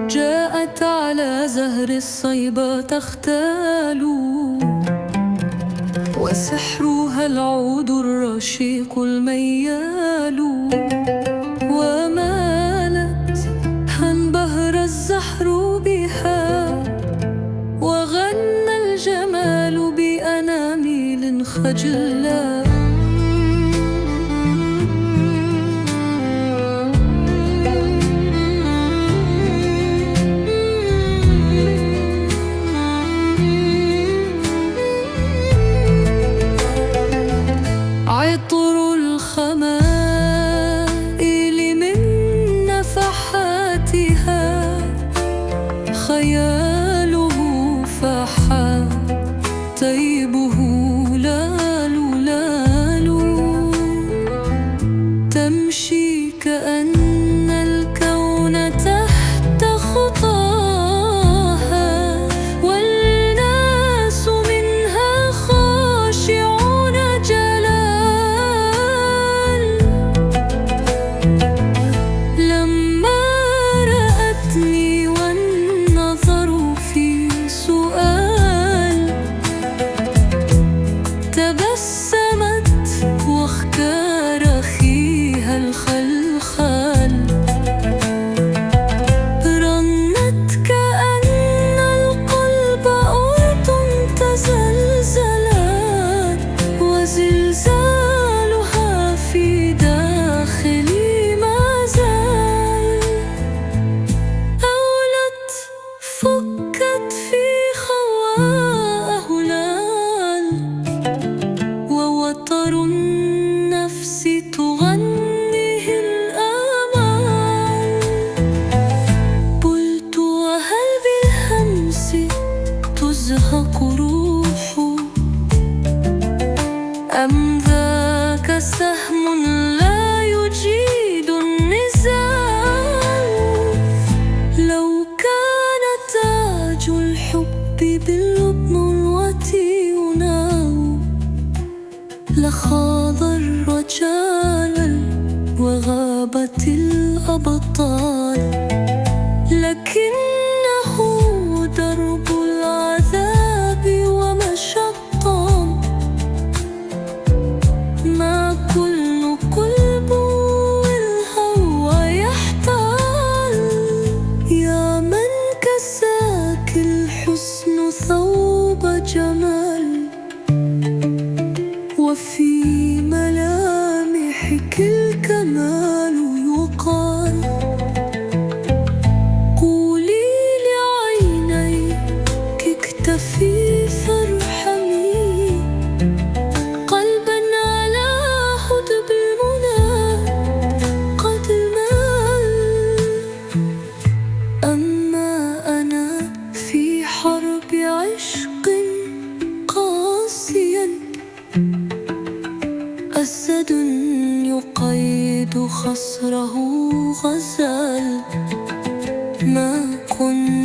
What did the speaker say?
جاءت على زهر الصيبة تختال، وسحرها العود الرشيق الميال. ومالت انبهر الزهر بها، وغنى الجمال بأناميل خجلا. عطر الخمائل من نفحاتها، خياله فاحا طيبه لال لال. تمشي كأن الكون تحت خطاها، والناس منها خاشعون جلال. لما رأتني والنظر في سؤال، تبسمت واختار أخيها الخلخال. رنت كأن القلب أرض تزلزلت، وزلزالها في داخلي ما زال. أولت فكت في خواء هلال، ووتر النفس تغنيه الآمال. قلت وهل بالهمس تزهق روح، أم ذاك سهم لا يجيد النزال. لو كان تاج الحب باللبن وتيوناه، لخاض الرجال وغابت الأبطال. لكنه درب العذاب ومشقة، ما كل قلب الهوى يحتال. يا من كساك الحسن ثوب جمال، وفي ملامحك الكمال يقال. قولي لعينيك اكتفي فارحمي، قلبا على هدب المنى قد مال. أما أنا في حرب عشق قاسيا، أسد يقيد خصره غزال. ما كنت